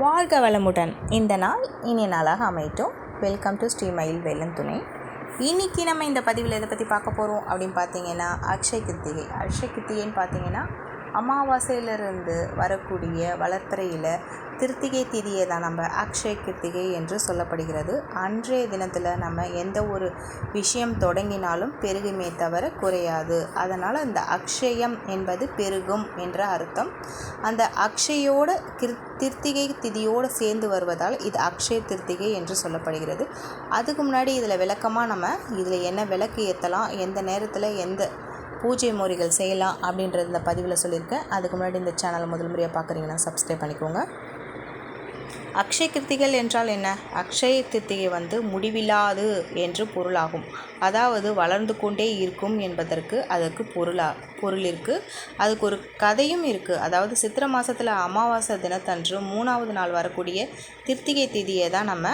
வாழ்க வளமுடன். இந்த நாள் இனிய நாளாக அமையட்டும். வெல்கம் டு ஸ்ரீ மயில் வேலன் துணை. இன்றைக்கி நம்ம இந்த பதிவில் எதை பற்றி பார்க்க போகிறோம் அப்படின்னு பார்த்தீங்கன்னா, அக்ஷய கிருத்திகை. அக்ஷய கிருத்திகைன்னு பார்த்தீங்கன்னா அமாவாசையிலிருந்து வரக்கூடிய வளர்ப்பிறையில் கிருத்திகை திதியை தான் நம்ம அக்ஷய கிருத்திகை என்று சொல்லப்படுகிறது. அன்றைய தினத்தில் நம்ம எந்த ஒரு விஷயம் தொடங்கினாலும் பெருகுமே தவிர குறையாது. அதனால் அந்த அக்ஷயம் என்பது பெருகும் என்ற அர்த்தம். அந்த அக்ஷயோட கிருத்திகை திதியோடு சேர்ந்து வருவதால் இது அக்ஷய கிருத்திகை என்று சொல்லப்படுகிறது. அதுக்கு முன்னாடி இதில் விளக்கமாக நம்ம இதில் என்ன விளக்கு ஏற்றலாம், எந்த நேரத்தில் எந்த பூஜை முறைகள் செய்யலாம் அப்படின்றது இந்த பதிவில் சொல்லியிருக்கேன். அதுக்கு முன்னாடி இந்த சேனலை முதல் முறையாக பார்க்குறீங்கன்னா சப்ஸ்கிரைப் பண்ணிக்கோங்க. அக்ஷய கிருத்திகள் என்றால் என்ன? அக்ஷய கிருத்திகை முடிவில்லாது என்று பொருளாகும். அதாவது வளர்ந்து கொண்டே இருக்கும் என்பதற்கு அதற்கு பொருள் இருக்குது. அதுக்கு ஒரு கதையும் இருக்குது. அதாவது சித்திரை மாதத்தில் அமாவாசை தினத்தன்று 3வது நாள் வரக்கூடிய கிருத்திகை திதியை தான் நம்ம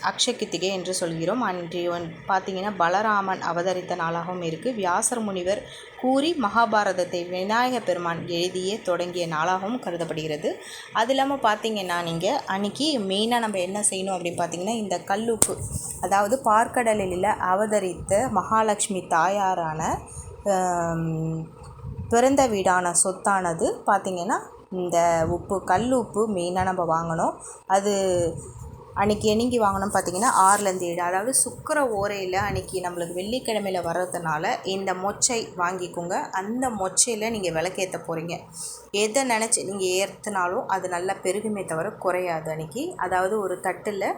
அக்ஷய கிருத்திகை என்று சொல்கிறோம். அன்று பார்த்திங்கன்னா பலராமன் அவதரித்த நாளாகவும் இருக்குது. வியாசர் முனிவர் கூறி மகாபாரதத்தை விநாயக பெருமான் எழுதியே தொடங்கிய நாளாகவும் கருதப்படுகிறது. அது இல்லாமல் பார்த்திங்கன்னா நீங்கள் அன்றைக்கி மெயினாக நம்ம என்ன செய்யணும் அப்படின்னு பார்த்திங்கன்னா, இந்த கல்லுப்பு, அதாவது பார்க்கடலில் அவதரித்த மகாலட்சுமி தாயாரான பிறந்த வீடான சொத்தானது பார்த்திங்கன்னா இந்த கல் உப்பு மெயினாக நம்ம வாங்கணும். அது அன்றைக்கி என்னைக்கு வாங்கணும்னு பார்த்திங்கன்னா 6லேருந்து 7, அதாவது சுக்கிர ஓரையில் அன்றைக்கி நம்மளுக்கு வெள்ளிக்கிழமையில் வர்றதுனால இந்த மொச்சை வாங்கிக்கோங்க. அந்த மொச்சையில் நீங்கள் விளக்கேற்ற போகிறீங்க. எதை நினச்சி நீங்கள் ஏற்றினாலும் அது நல்லா பெருகுமே தவிர குறையாது அன்றைக்கி. அதாவது ஒரு தட்டில்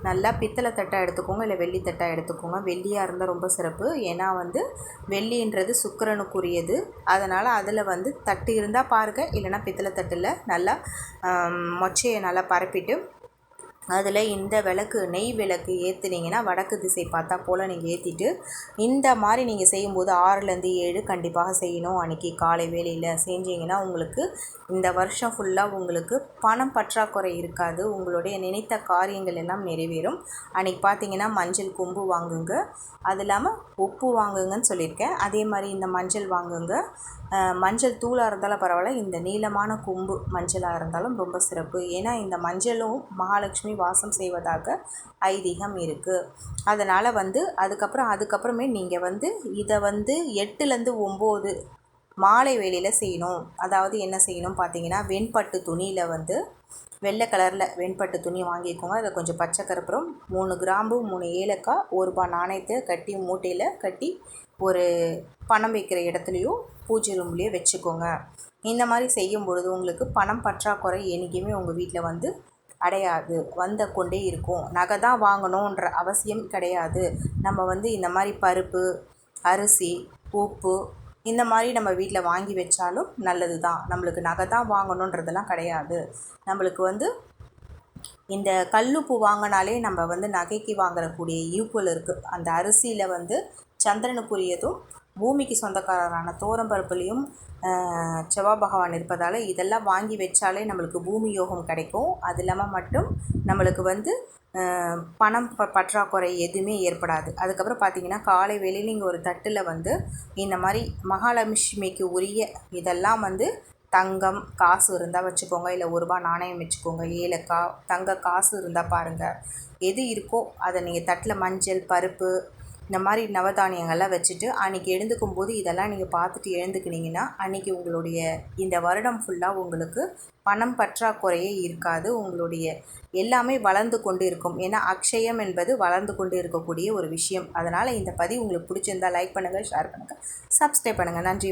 நல்லா பித்தளை தட்டாக எடுத்துக்கோங்க, இல்லை வெள்ளி தட்டாக எடுத்துக்கோங்க. வெள்ளியாக இருந்தால் ரொம்ப சிறப்பு. ஏன்னா வெள்ளின்றது சுக்கிரனுக்குரியது. அதனால் அதில் தட்டு இருந்தால் பாருங்கள், இல்லைனா பித்தளை தட்டில் நல்லா மொச்சையை நல்லா பரப்பிட்டு அதில் இந்த விளக்கு, நெய் விளக்கு ஏற்றுனீங்கன்னா வடக்கு திசை பார்த்தா போல் நீங்கள் ஏற்றிட்டு இந்த மாதிரி நீங்கள் செய்யும்போது 6லேருந்து 7 கண்டிப்பாக செய்யணும். அன்றைக்கி காலை வேளையில் செஞ்சீங்கன்னா உங்களுக்கு இந்த வருஷம் ஃபுல்லாக உங்களுக்கு பணம் பற்றாக்குறை இருக்காது. உங்களுடைய நினைத்த காரியங்கள் எல்லாம் நிறைவேறும். அன்றைக்கி பார்த்தீங்கன்னா மஞ்சள் கொம்பு வாங்குங்க, அது இல்லாமல் உப்பு வாங்குங்கன்னு சொல்லியிருக்கேன். அதே மாதிரி இந்த மஞ்சள் வாங்குங்க. மஞ்சள் தூளாக இருந்தாலும் பரவாயில்ல, இந்த நீளமான கொம்பு மஞ்சளாக இருந்தாலும் ரொம்ப சிறப்பு. ஏன்னா இந்த மஞ்சளும் மகாலட்சுமி வாசம் செய்வதாக ஐதீகம் இருக்குது. அதனால் அதுக்கப்புறமே நீங்கள் இதை 8லேருந்து 9 மாலை வேளையில் செய்யணும். அதாவது என்ன செய்யணும் பார்த்தீங்கன்னா, வெண்பட்டு துணியில் வெள்ளை கலரில் வெண்பட்டு துணி வாங்கிக்கோங்க. அதில் கொஞ்சம் பச்சை கற்பூரம், 3 கிராம்பு, 3 ஏலக்காய், ₹1 நாணயத்தை கட்டி மூட்டையில் கட்டி ஒரு பணம் வைக்கிற இடத்துலையும் பூஜை ரூம்லேயே வச்சுக்கோங்க. இந்த மாதிரி செய்யும் பொழுது உங்களுக்கு பணம் பற்றாக்குறை என்றைக்குமே உங்கள் வீட்டில் அடையாது, கொண்டே இருக்கும். நகை தான் வாங்கணுன்ற அவசியம் கிடையாது. நம்ம இந்த மாதிரி பருப்பு, அரிசி, உப்பு இந்த மாதிரி நம்ம வீட்டில் வாங்கி வச்சாலும் நல்லது தான். நம்மளுக்கு நகை தான் வாங்கணுன்றதெல்லாம் கிடையாது. நம்மளுக்கு இந்த கல்லுப்பு வாங்கினாலே நம்ம நகைக்கு வாங்கக்கூடிய ஈக்குவல் இருக்குது. அந்த அரிசியில் சந்திரனுக்குரியதும் பூமிக்கு சொந்தக்காரரான தோரம்பருப்புலேயும் செவ்வாய் பகவான் இருப்பதால் இதெல்லாம் வாங்கி வச்சாலே நம்மளுக்கு பூமி யோகம் கிடைக்கும். அது இல்லாமல் மட்டும் நம்மளுக்கு பணம் பற்றாக்குறை எதுவுமே ஏற்படாது. அதுக்கப்புறம் பார்த்திங்கன்னா காலை வேளையில் நீங்கள் ஒரு தட்டில் இந்த மாதிரி மகாலட்சுமிக்கு உரிய இதெல்லாம் தங்கம் காசு இருந்தால் வச்சுக்கோங்க, இல்லை ₹1 நாணயம் வச்சுக்கோங்க, ஏலக்காய், தங்க காசு இருந்தால் பாருங்கள், எது இருக்கோ அதை நீங்கள் தட்டில் மஞ்சள், பருப்பு, இந்த மாதிரி நவதானியங்கள்லாம் வச்சுட்டு அன்றைக்கி எழுந்துக்கும் போது இதெல்லாம் நீங்கள் பார்த்துட்டு எழுந்துக்கினீங்கன்னா அன்றைக்கி உங்களுடைய இந்த வருடம் ஃபுல்லாக உங்களுக்கு பணம் பற்றாக்குறையே இருக்காது. உங்களுடைய எல்லாமே வளர்ந்து கொண்டு இருக்கும். ஏன்னா அக்ஷயம் என்பது வளர்ந்து கொண்டு இருக்கக்கூடிய ஒரு விஷயம். அதனால் இந்த பதிவு உங்களுக்கு பிடிச்சிருந்தால் லைக் பண்ணுங்கள், ஷேர் பண்ணுங்கள், சப்ஸ்கிரைப் பண்ணுங்கள். நன்றி.